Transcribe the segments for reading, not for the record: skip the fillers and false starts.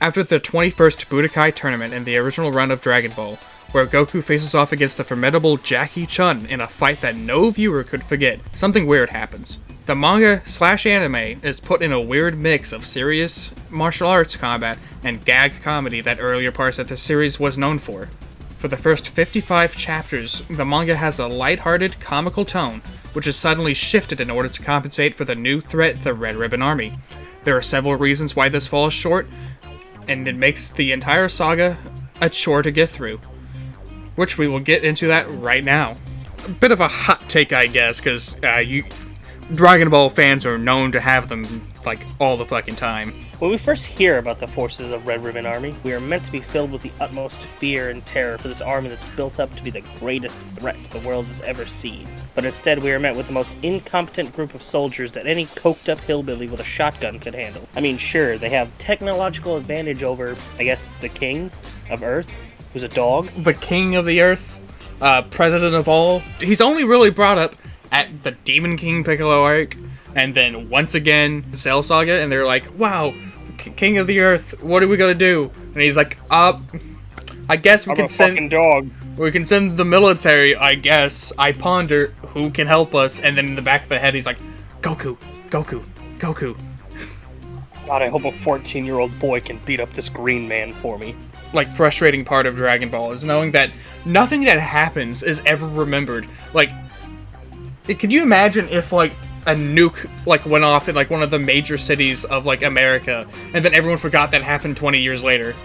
After the 21st Budokai tournament in the original run of Dragon Ball, where Goku faces off against the formidable Jackie Chun in a fight that no viewer could forget, something weird happens. The manga/anime is put in a weird mix of serious martial arts combat and gag comedy that earlier parts of the series was known for. For the first 55 chapters, the manga has a lighthearted, comical tone, which is suddenly shifted in order to compensate for the new threat, the Red Ribbon Army. There are several reasons why this falls short, and it makes the entire saga a chore to get through, which we will get into that right now. A bit of a hot take, I guess, because Dragon Ball fans are known to have them, like, all the fucking time. When we first hear about the forces of Red Ribbon Army, we are meant to be filled with the utmost fear and terror for this army that's built up to be the greatest threat the world has ever seen. But instead we are met with the most incompetent group of soldiers that any coked-up hillbilly with a shotgun could handle. I mean, sure, they have technological advantage over, I guess, the king of Earth, who's a dog. The king of the Earth, president of all. He's only really brought up at the Demon King Piccolo arc, and then once again, Cell Saga, and they're like, wow, King of the Earth, what are we gonna do? And he's like, I guess we can send dog. We can send the military, I guess. I ponder who can help us, and then in the back of the head he's like, Goku, Goku, Goku. God, I hope a 14-year-old boy can beat up this green man for me. Like, frustrating part of Dragon Ball is knowing that nothing that happens is ever remembered. Like, can you imagine if, like, a nuke, like, went off in, like, one of the major cities of, like, America, and then everyone forgot that happened 20 years later?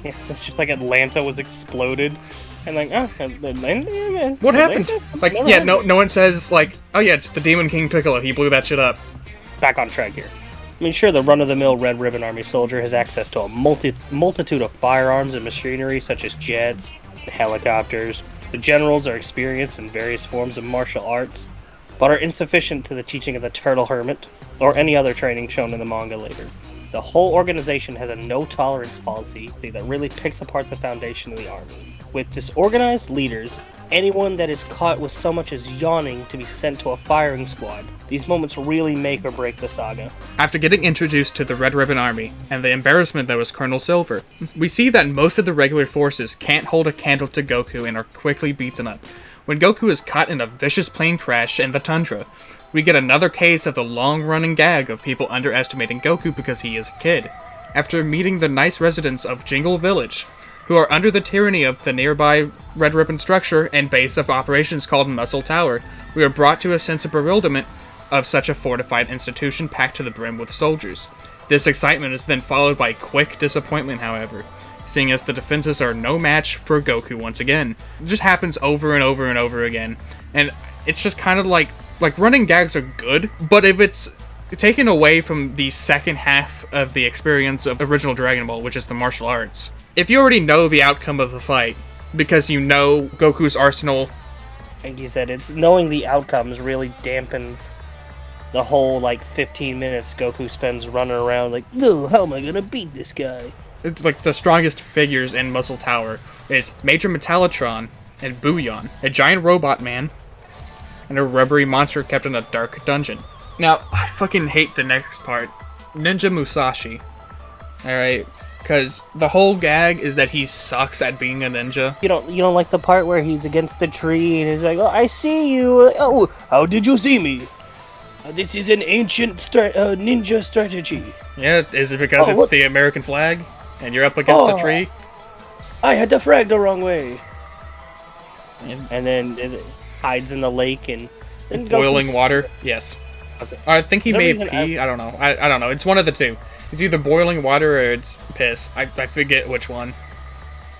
Yeah, it's just like Atlanta was exploded, and like, Atlanta? What happened? Like, yeah, no one says, like, oh yeah, it's the Demon King Piccolo, he blew that shit up. Back on track here. I mean, sure, the run-of-the-mill Red Ribbon Army soldier has access to a multitude of firearms and machinery, such as jets and helicopters. The generals are experienced in various forms of martial arts, but are insufficient to the teaching of the Turtle Hermit, or any other training shown in the manga later. The whole organization has a no-tolerance policy that really picks apart the foundation of the army. With disorganized leaders, anyone that is caught with so much as yawning to be sent to a firing squad, these moments really make or break the saga. After getting introduced to the Red Ribbon Army, and the embarrassment that was Colonel Silver, we see that most of the regular forces can't hold a candle to Goku and are quickly beaten up. When Goku is caught in a vicious plane crash in the tundra, we get another case of the long-running gag of people underestimating Goku because he is a kid. After meeting the nice residents of Jingle Village, who are under the tyranny of the nearby Red Ribbon structure and base of operations called Muscle Tower, we are brought to a sense of bewilderment of such a fortified institution packed to the brim with soldiers. This excitement is then followed by quick disappointment, however, seeing as the defenses are no match for Goku once again. It just happens over and over and over again, and it's just kind of like running gags are good, but if it's taken away from the second half of the experience of original Dragon Ball, which is the martial arts, if you already know the outcome of the fight, because you know Goku's arsenal, like you said, it's knowing the outcomes really dampens the whole, 15 minutes Goku spends running around like, no, how am I gonna beat this guy? It's like the strongest figures in Muscle Tower is Major Metallotron and Booyon, a giant robot man, and a rubbery monster kept in a dark dungeon. Now, I fucking hate the next part. Ninja Musashi. Alright? Because the whole gag is that he sucks at being a ninja. You don't like the part where he's against the tree and he's like, oh, I see you. Oh, how did you see me? This is an ancient ninja strategy. Yeah, is it because it's the American flag? And you're up against a tree? I had the flag the wrong way. And then it hides in the lake and boiling water? Yes. Okay. I think he made pee. I don't know. I don't know. It's one of the two. It's either boiling water or it's piss. I forget which one.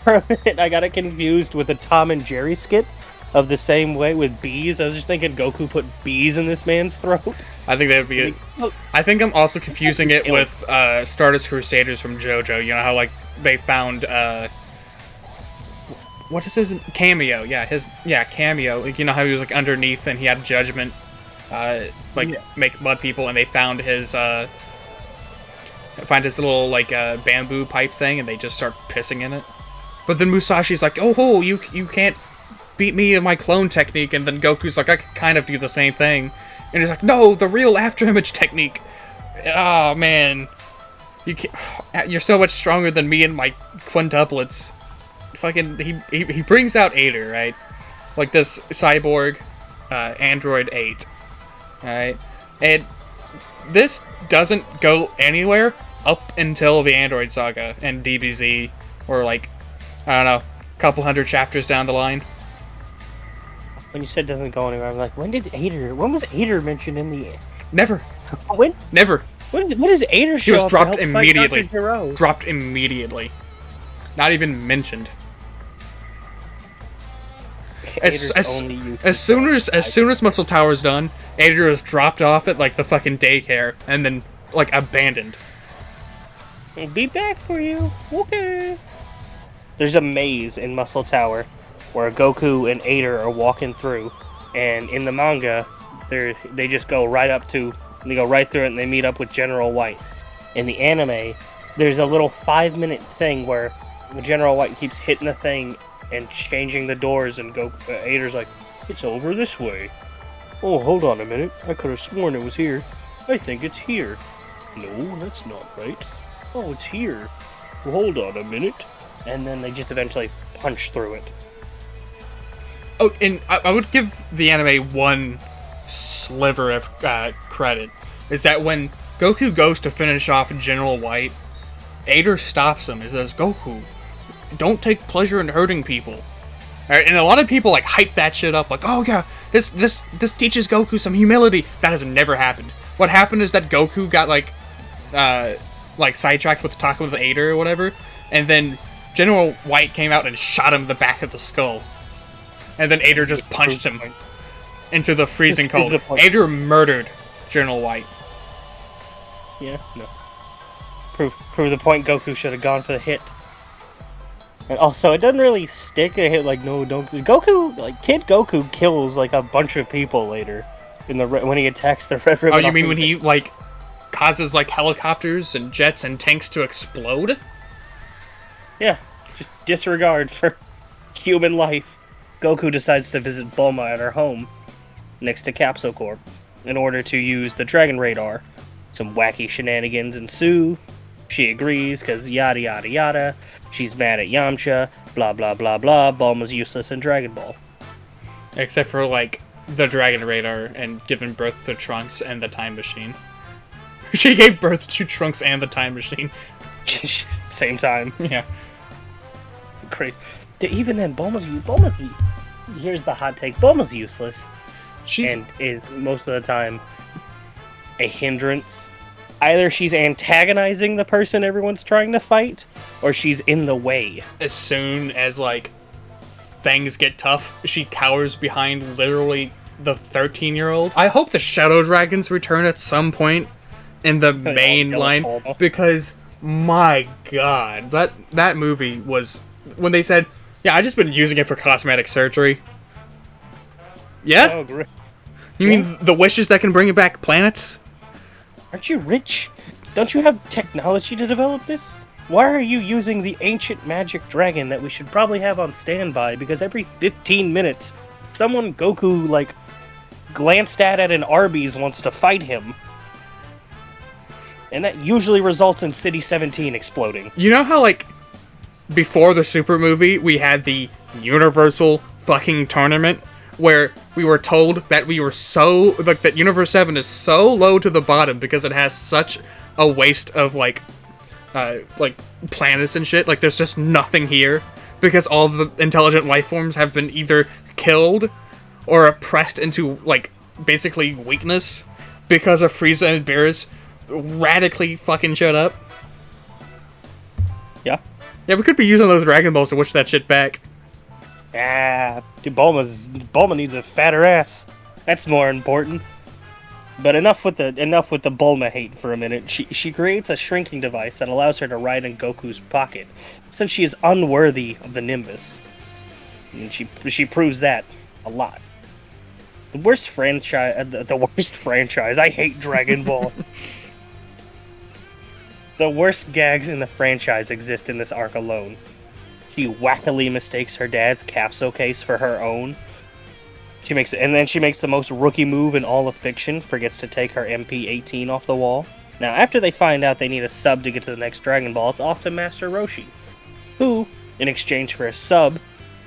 For a minute, I got it confused with the Tom and Jerry skit of the same way with bees. I was just thinking Goku put bees in this man's throat. I think that would be it. I think I'm also confusing it with Stardust Crusaders from JoJo. You know how they found what is his cameo? Yeah, cameo. You know how he was underneath and he had judgment, make mud people, and they found his little bamboo pipe thing, and they just start pissing in it. But then Musashi's like, oh, you can't beat me in my clone technique, and then Goku's like, I could kind of do the same thing. And he's like, no, the real afterimage technique. Oh, man. You're so much stronger than me and my quintuplets. Fucking, he brings out Ader, right? Like this cyborg, Android 8. Alright? And this doesn't go anywhere up until the Android Saga and DBZ, or like, I don't know, a couple hundred chapters down the line. When you said doesn't go anywhere, I'm like, when was Ader mentioned in the... Never. When? Never. When does Ader show up? He was dropped to help immediately. fight Dr. Zero? Dropped immediately. Not even mentioned. As soon as Muscle Tower's done, Ader is dropped off at like the fucking daycare and then like abandoned. I'll be back for you. Okay. There's a maze in Muscle Tower where Goku and Ader are walking through, and in the manga, they just go right through it and they meet up with General White. In the anime, there's a little 5-minute thing where General White keeps hitting the thing and changing the doors, and Ader's like, it's over this way. Oh, hold on a minute. I could have sworn it was here. I think it's here. No, that's not right. Oh, it's here. Well, hold on a minute. And then they just eventually punch through it. Oh, and I would give the anime one sliver of credit. Is that when Goku goes to finish off General White, Ader stops him and says, Goku, don't take pleasure in hurting people. Right, and a lot of people like hype that shit up, like, oh yeah, this teaches Goku some humility. That has never happened. What happened is that Goku got like sidetracked with talking with Ader or whatever, and then General White came out and shot him in the back of the skull. And then Ader just punched him into the freezing cold. Ader murdered General White. Yeah, no. Prove the point. Goku should have gone for the hit. And also, it doesn't really stick a hit. Like, no, don't. Goku, like Kid Goku, kills like a bunch of people later when he attacks the Red Ribbon. Oh, you mean when he like causes like helicopters and jets and tanks to explode? Yeah, just disregard for human life. Goku decides to visit Bulma at her home next to Capsule Corp in order to use the Dragon Radar. Some wacky shenanigans ensue. She agrees because yada yada yada. She's mad at Yamcha. Blah blah blah blah. Bulma's useless in Dragon Ball. Except for like the Dragon Radar and giving birth to Trunks and the Time Machine. She gave birth to Trunks and the Time Machine. Same time. Yeah. Great. Even then, Bulma's. Here's the hot take: Bulma's useless, and is most of the time a hindrance. Either she's antagonizing the person everyone's trying to fight, or she's in the way. As soon as like things get tough, she cowers behind literally the 13-year-old. I hope the Shadow Dragons return at some point in the main line, because my god, that movie was when they said, yeah, I've just been using it for cosmetic surgery. Yeah? Oh, great. You mean the wishes that can bring back planets? Aren't you rich? Don't you have technology to develop this? Why are you using the ancient magic dragon that we should probably have on standby? Because every 15 minutes, someone Goku, like, glanced at an Arby's wants to fight him. And that usually results in City 17 exploding. You know how, like, before the Super movie, we had the Universal fucking tournament? Where we were told that we were so, like, that Universe 7 is so low to the bottom because it has such a waste of, like planets and shit. Like, there's just nothing here because all the intelligent life forms have been either killed or oppressed into, like, basically weakness because of Frieza and Beerus radically fucking shut up. Yeah. Yeah, we could be using those Dragon Balls to wish that shit back. Dude, Bulma needs a fatter ass. That's more important. But enough with the Bulma hate for a minute. She creates a shrinking device that allows her to ride in Goku's pocket, since she is unworthy of the Nimbus. And she proves that a lot. The worst franchise. The worst franchise. I hate Dragon Ball. The worst gags in the franchise exist in this arc alone. She wackily mistakes her dad's capsule case for her own. Then she makes the most rookie move in all of fiction, forgets to take her MP-18 off the wall. Now, after they find out they need a sub to get to the next Dragon Ball, it's off to Master Roshi, who, in exchange for a sub,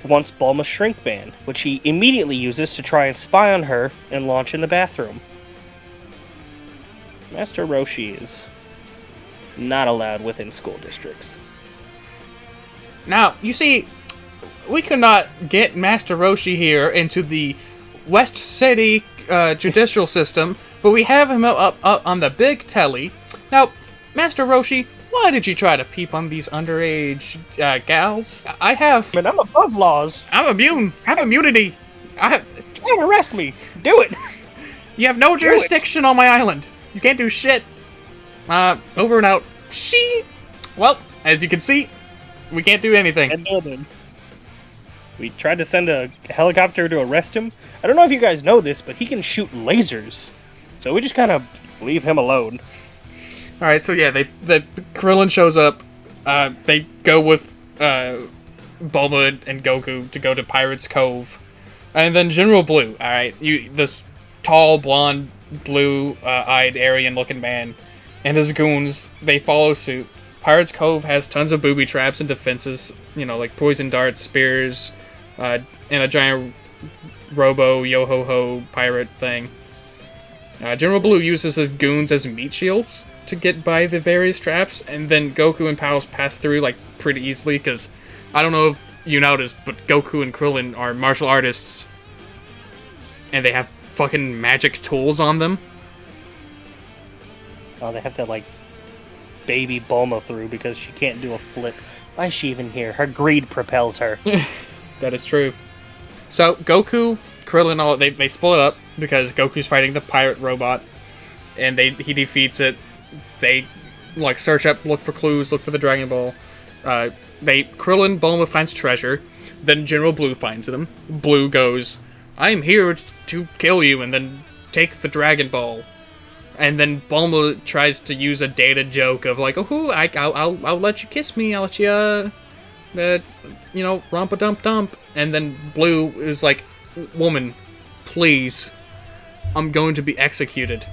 wants Bulma's Shrink Band, which he immediately uses to try and spy on her and launch in the bathroom. Master Roshi is not allowed within school districts. Now, you see, we could not get Master Roshi here into the West City judicial system, but we have him up on the big telly. Now, Master Roshi, why did you try to peep on these underage gals? I have... But I'm above laws. I'm immune. I have immunity. Try to arrest me. Do it. You have no jurisdiction on my island. You can't do shit. Over and out. Well, as you can see, we can't do anything. We tried to send a helicopter to arrest him. I don't know if you guys know this, but he can shoot lasers. So we just kind of leave him alone. Alright, so yeah, the Krillin shows up. They go with Bulma and Goku to go to Pirate's Cove. And then General Blue, alright, this tall, blonde, blue-eyed, Aryan-looking man and his goons, they follow suit. Pirate's Cove has tons of booby traps and defenses, like poison darts, spears, and a giant robo yo-ho-ho pirate thing. General Blue uses his goons as meat shields to get by the various traps, and then Goku and Pals pass through pretty easily, because I don't know if you noticed, but Goku and Krillin are martial artists, and they have fucking magic tools on them. Oh, they have to, baby Bulma through because she can't do a flip. Why is she even here? Her greed propels her. That is true. So, Goku, Krillin, they split up because Goku's fighting the pirate robot, and he defeats it. They, search up, look for clues, look for the Dragon Ball. Krillin, Bulma finds treasure, then General Blue finds them. Blue goes, I am here to kill you, and then take the Dragon Ball. And then Bulma tries to use a dated joke of I'll let you kiss me, I'll let you, romp-a-dump-dump. And then Blue is like, woman, please, I'm going to be executed.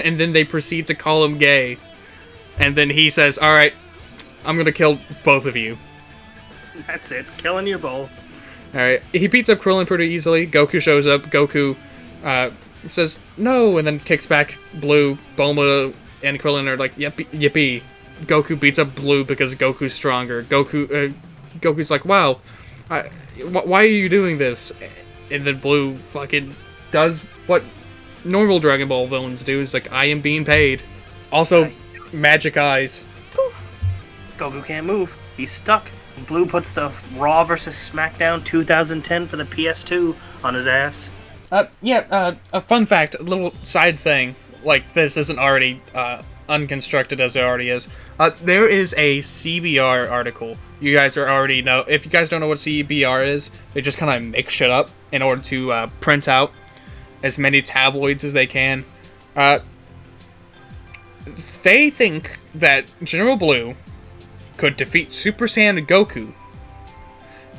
And then they proceed to call him gay. And then he says, alright, I'm gonna kill both of you. That's it, killing you both. Alright, he beats up Krillin pretty easily. Goku shows up. Goku, says no, and then kicks back Blue. Bulma and Krillin are like, yippee. Goku beats up Blue because Goku's stronger. Goku's like, wow, why are you doing this? And then Blue fucking does what normal Dragon Ball villains do. Is like, I am being paid. Also, magic eyes. Poof. Goku can't move. He's stuck. Blue puts the Raw vs. SmackDown 2010 for the PS2 on his ass. A fun fact, a little side thing, this isn't already unconstructed as it already is. There is a CBR article. You guys already know. If you guys don't know what CBR is, they just kind of make shit up in order to print out as many tabloids as they can. They think that General Blue could defeat Super Saiyan Goku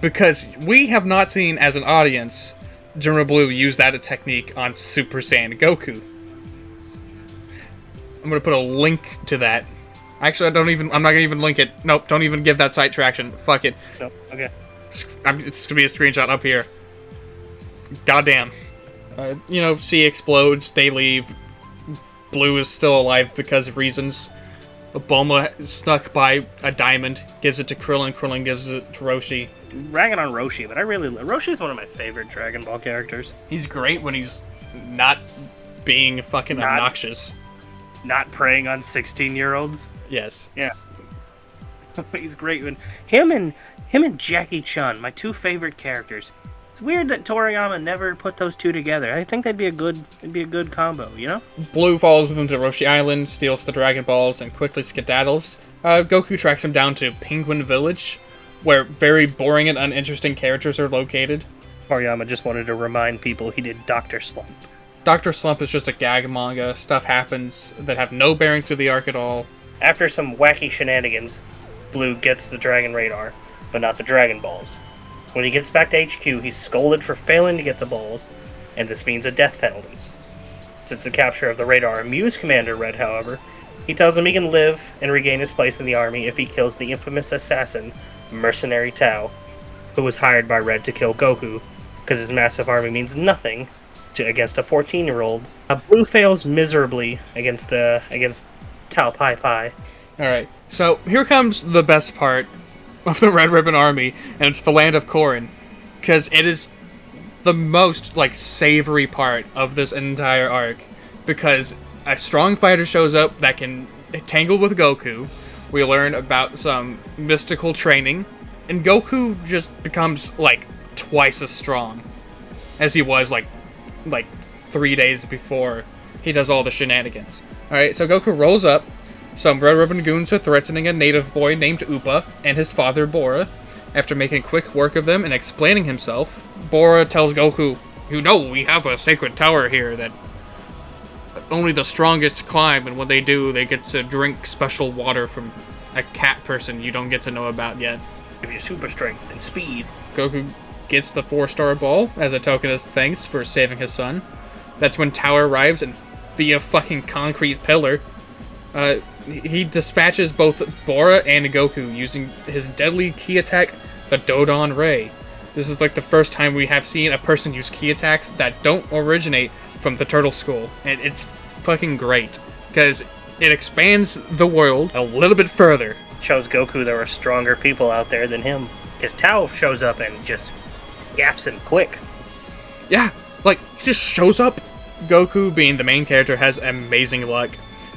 because we have not seen, as an audience, General Blue use that technique on Super Saiyan Goku. I'm gonna put a link to that. Actually, I'm not gonna even link it. Nope, don't even give that site traction. Fuck it. Nope, okay. It's gonna be a screenshot up here. Goddamn. C explodes, they leave. Blue is still alive because of reasons. Bulma snuck by a diamond, gives it to Krillin, Krillin gives it to Roshi. Ragging on Roshi, but Roshi's one of my favorite Dragon Ball characters. He's great when he's not being fucking obnoxious. Not preying on 16-year-olds. Yes. Yeah. He's great when him and Jackie Chun, my two favorite characters. It's weird that Toriyama never put those two together. I think it'd be a good combo, Blue follows them to Roshi Island, steals the Dragon Balls, and quickly skedaddles. Goku tracks him down to Penguin Village, where very boring and uninteresting characters are located. Toriyama just wanted to remind people he did Dr. Slump. Dr. Slump is just a gag manga. Stuff happens that have no bearing to the arc at all. After some wacky shenanigans, Blue gets the Dragon Radar, but not the Dragon Balls. When he gets back to HQ, he's scolded for failing to get the balls, and this means a death penalty. Since the capture of the radar amused Commander Red, however, he tells him he can live and regain his place in the army if he kills the infamous assassin, Mercenary Tao, who was hired by Red to kill Goku, because his massive army means nothing against a 14-year-old. Blue fails miserably against Tao Pai Pai. Alright, so here comes the best part of the Red Ribbon Army, and it's the land of Korin, because it is the most, savory part of this entire arc, because a strong fighter shows up that can tangle with Goku. We learn about some mystical training, and Goku just becomes, twice as strong as he was, 3 days before he does all the shenanigans. Alright, so Goku rolls up. Some Red Ribbon goons are threatening a native boy named Upa and his father Bora. After making quick work of them and explaining himself, Bora tells Goku, "You know, we have a sacred tower here that only the strongest climb, and when they do, they get to drink special water from a cat person you don't get to know about yet. Give you super strength and speed." Goku gets the 4-star ball as a token of thanks for saving his son. That's when Tower arrives, and via fucking concrete pillar, he dispatches both Bora and Goku using his deadly ki attack, the Dodon Ray. This is the first time we have seen a person use ki attacks that don't originate from the Turtle School, and it's fucking great, because it expands the world a little bit further. Shows Goku there are stronger people out there than him. His Tao shows up and just yaps him quick. Yeah, he just shows up. Goku, being the main character, has amazing luck,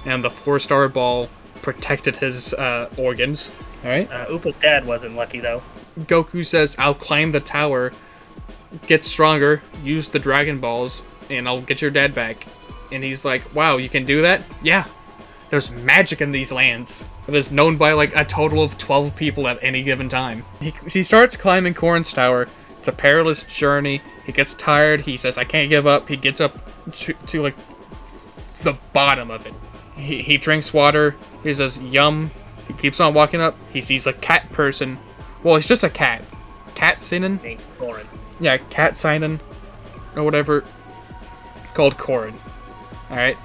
and the 4-star ball protected his organs. Alright? Upa's dad wasn't lucky, though. Goku says, "I'll climb the tower, get stronger, use the Dragon Balls, and I'll get your dad back." And he's like, "Wow, you can do that?" "Yeah. There's magic in these lands. It is known by, a total of 12 people at any given time." He starts climbing Korin's tower. It's a perilous journey. He gets tired. He says, "I can't give up." He gets up to the bottom of it. He drinks water. He says, "Yum." He keeps on walking up. He sees a cat person. Well, it's just a cat. Cat Sinan? Name's Korin. Yeah, Cat Sinan. Or whatever. Called Korin. Alright.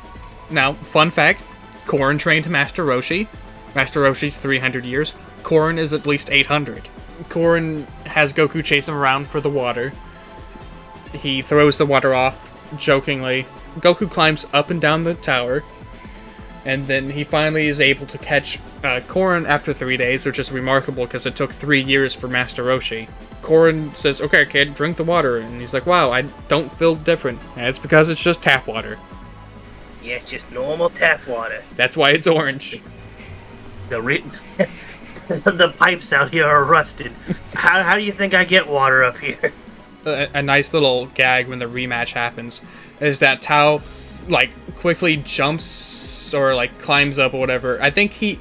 Now, fun fact. Korin trained Master Roshi. Master Roshi's 300 years. Korin is at least 800. Korin has Goku chase him around for the water. He throws the water off, jokingly. Goku climbs up and down the tower. And then he finally is able to catch Korin after 3 days, which is remarkable because it took 3 years for Master Roshi. Korin says, "Okay, kid, drink the water." And he's like, "Wow, I don't feel different." And it's because it's just tap water. Yeah, it's just normal tap water. That's why it's orange. The pipes out here are rusted. How do you think I get water up here? A nice little gag when the rematch happens is that Tao, quickly jumps or climbs up or whatever. I think he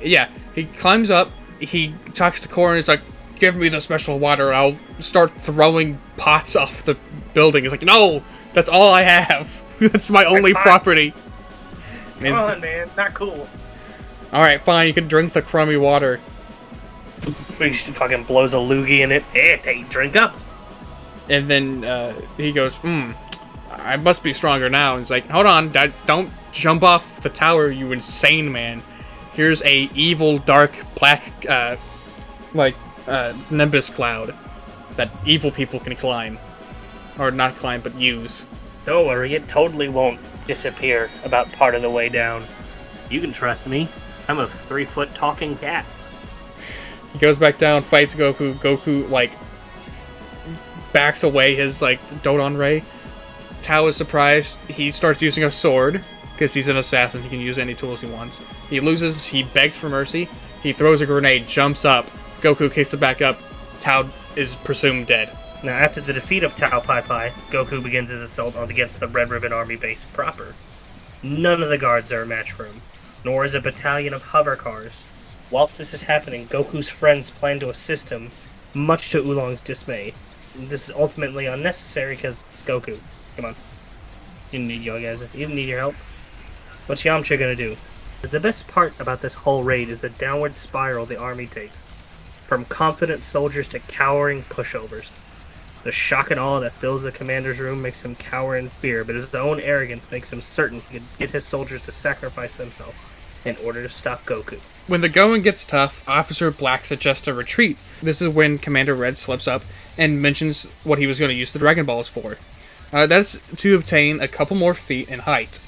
climbs up. He talks to Korin. He's like, "Give me the special water. I'll start throwing pots off the building." He's like, "No, that's all I have. That's my only property." Come on, man. Not cool. Alright, fine. You can drink the crummy water. He just fucking blows a loogie in it. Hey, drink up. And then he goes, "I must be stronger now." And he's like, "Hold on, don't jump off the tower, you insane man. Here's a evil, dark, black, nimbus cloud that evil people can climb. Or not climb, but use." "Don't worry, it totally won't disappear about part of the way down. You can trust me. I'm a 3-foot talking cat." He goes back down, fights Goku. Goku, backs away his, Dodon Ray. Tao is surprised. He starts using a sword, because he's an assassin. He can use any tools he wants. He loses. He begs for mercy. He throws a grenade, jumps up. Goku kicks it back up. Tao is presumed dead. Now, after the defeat of Tao Pai Pai, Goku begins his assault against the Red Ribbon Army base proper. None of the guards are a match for him, nor is a battalion of hover cars. Whilst this is happening, Goku's friends plan to assist him, much to Oolong's dismay. This is ultimately unnecessary because it's Goku. Come on. You don't need you guys. You don't need your help. What's Yamcha gonna do? The best part about this whole raid is the downward spiral the army takes. From confident soldiers to cowering pushovers. The shock and awe that fills the commander's room makes him cower in fear, but his own arrogance makes him certain he can get his soldiers to sacrifice themselves in order to stop Goku. When the going gets tough, Officer Black suggests a retreat. This is when Commander Red slips up and mentions what he was going to use the Dragon Balls for. That's to obtain a couple more feet in height.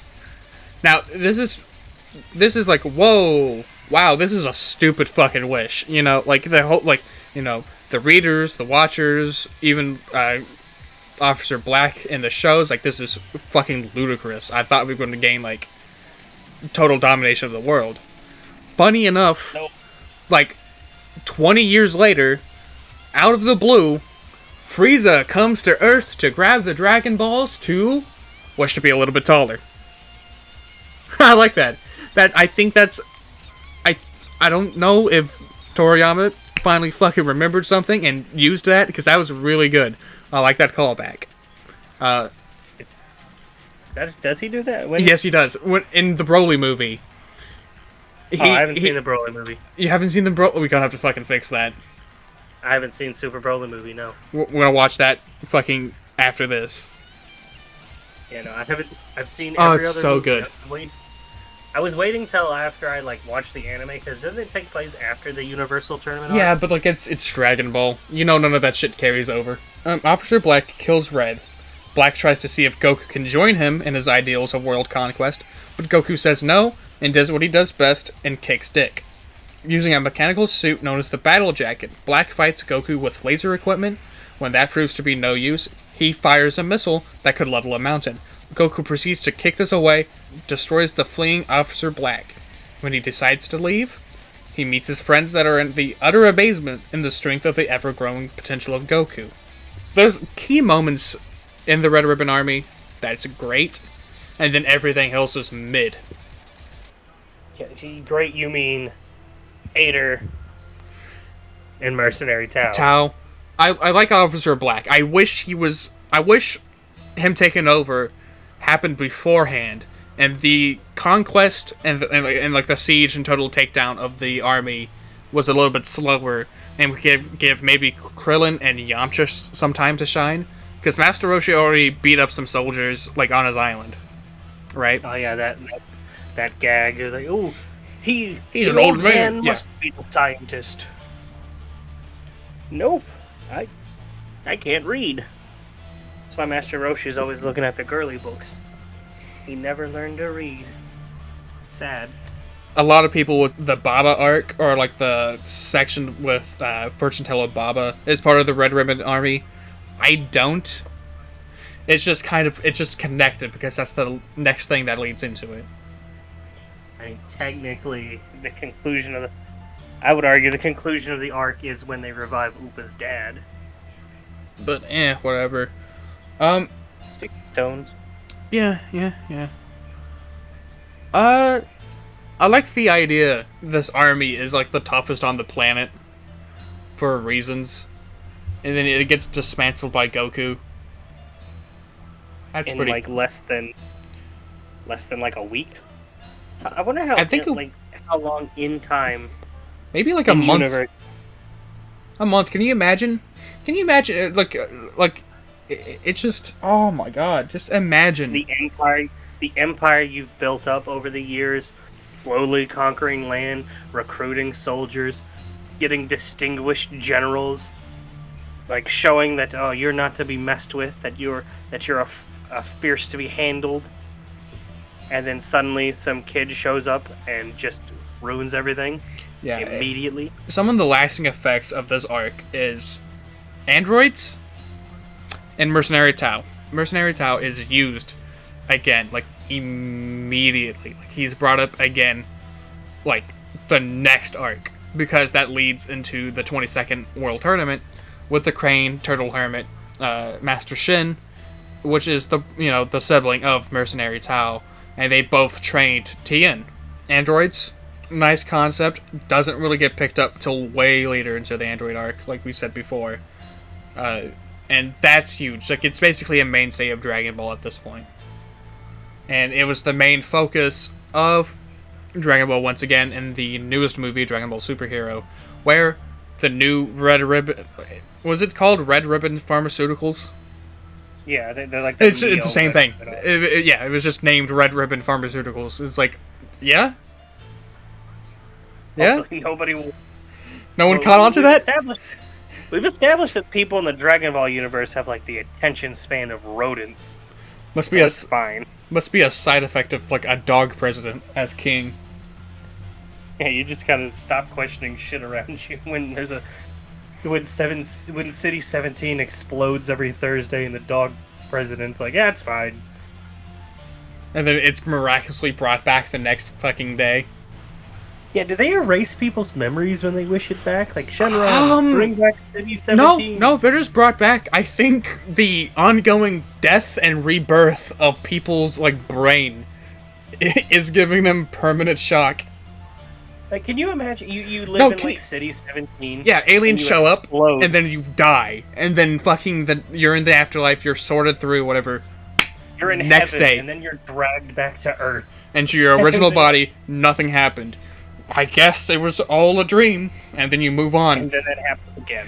Now, this is like, whoa, wow, this is a stupid fucking wish. You know, like, the whole, like, you know, the readers, the watchers, even Officer Black in the shows, like, this is fucking ludicrous. I thought we were going to gain, like, total domination of the world. Funny enough, Nope. like, 20 years later, out of the blue, Frieza comes to Earth to grab the Dragon Balls to wish to be a little bit taller. I like that. I think that's... I don't know if Toriyama finally fucking remembered something and used that, because that was really good. I like that callback. Does he do that? Yes, he does. In the Broly movie. I haven't seen the Broly movie. You haven't seen the Broly? We're gonna have to fucking fix that. I haven't seen Super Broly movie, no. We're gonna watch that fucking after this. Yeah, no, I haven't. I've seen Oh, every it's other so movie. good. I was waiting till after I watched the anime, because doesn't it take place after the Universal Tournament? Yeah, but like it's Dragon Ball. You know, none of that shit carries over. Officer Black kills Red. Black tries to see if Goku can join him in his ideals of world conquest, but Goku says no and does what he does best and kicks dick. Using a mechanical suit known as the Battle Jacket, Black fights Goku with laser equipment. When that proves to be no use, he fires a missile that could level a mountain. Goku proceeds to kick this away, destroys the fleeing Officer Black. When he decides to leave, he meets his friends that are in the utter amazement in the strength of the ever-growing potential of Goku. There's key moments in the Red Ribbon Army that's great, and then everything else is mid. Yeah, great, you mean Hater and Mercenary Tao. Tao. I like Officer Black. I wish him taking over happened beforehand, and the conquest and like the siege and total takedown of the army was a little bit slower, and we give maybe Krillin and Yamcha some time to shine, because Master Roshi already beat up some soldiers like on his island, right? Oh yeah, that gag. Like, oh, he's an old man. Yeah. Must be the scientist. Nope, I can't read. That's why Master Roshi is always looking at the girly books. He never learned to read. Sad. A lot of people with the Baba arc, or like the section with Fortune Teller Baba, is part of the Red Ribbon Army. I don't. It's just connected, because that's the next thing that leads into it. I mean, technically, I would argue the conclusion of the arc is when they revive Upa's dad. But whatever. Sticky stones. Yeah. I like the idea this army is like the toughest on the planet for reasons, and then it gets dismantled by Goku. That's in pretty. Like less than like a week. I wonder how. I think how long in time? Maybe like a month. Universe. A month. Can you imagine? Like it's just, oh my god, just imagine the empire you've built up over the years, slowly conquering land, recruiting soldiers, getting distinguished generals, like showing that you're not to be messed with, that you're a fierce to be handled, and then suddenly some kid shows up and just ruins everything. Yeah, immediately. Some of the lasting effects of this arc is androids and Mercenary Tao. Mercenary Tao is used again, like, immediately. Like, he's brought up again, like, the next arc, because that leads into the 22nd World Tournament with the Crane, Turtle Hermit, Master Shin, which is the sibling of Mercenary Tao, and they both trained Tien. Androids, nice concept, doesn't really get picked up till way later into the Android arc, like we said before. And that's huge. Like, it's basically a mainstay of Dragon Ball at this point. And it was the main focus of Dragon Ball once again in the newest movie, Dragon Ball Superhero, where the new Red Ribbon... Was it called Red Ribbon Pharmaceuticals? Yeah, they're like It's Neo the same Red thing. Ribbon. Yeah, it was just named Red Ribbon Pharmaceuticals. It's like, yeah? Yeah? Hopefully nobody will. No one caught on to that? We've established that people in the Dragon Ball universe have like the attention span of rodents. Must So be a that's fine. must be a side effect of like a dog president as king. Yeah, you just gotta stop questioning shit around you when there's a when City 17 explodes every Thursday and the dog president's like, yeah, it's fine. And then it's miraculously brought back the next fucking day. Yeah, do they erase people's memories when they wish it back? Like Shenron, bring back City 17. No, they're just brought back. I think the ongoing death and rebirth of people's like brain is giving them permanent shock. Like, can you imagine you live in like City 17? Yeah, aliens show explode. up and then you die, and then you're in the afterlife. You're sorted through whatever. You're in next heaven, day, and then you're dragged back to Earth. and to your original body, nothing happened. I guess it was all a dream, and then you move on. And then that happens again.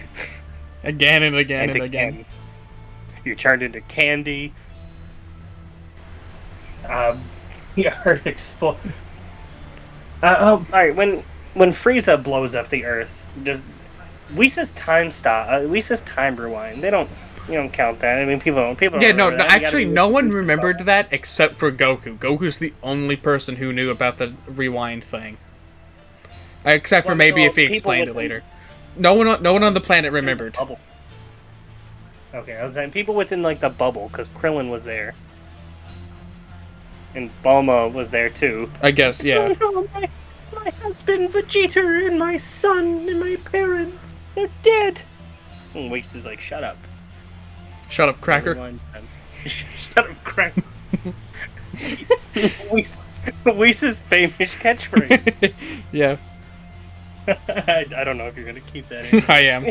Again and again and again. You turned into candy. Yeah, Earth explode. Alright, when Frieza blows up the Earth, does Whis' time stop? Whis' time rewind. You don't count that. I mean, people. Yeah, don't no, remember that. actually, no one remembered that except for Goku. Goku's the only person who knew about the rewind thing. Except for maybe if he explained it later. No one on the planet remembered. Bubble. Okay, I was saying people within like the bubble, because Krillin was there, and Bulma was there too. I guess, yeah. Oh no, my husband Vegeta and my son and my parents, they're dead. And Whis is like, shut up. Shut up, Cracker. Shut up, Cracker. Whis' famous catchphrase. Yeah. I don't know if you're gonna keep that in. I am.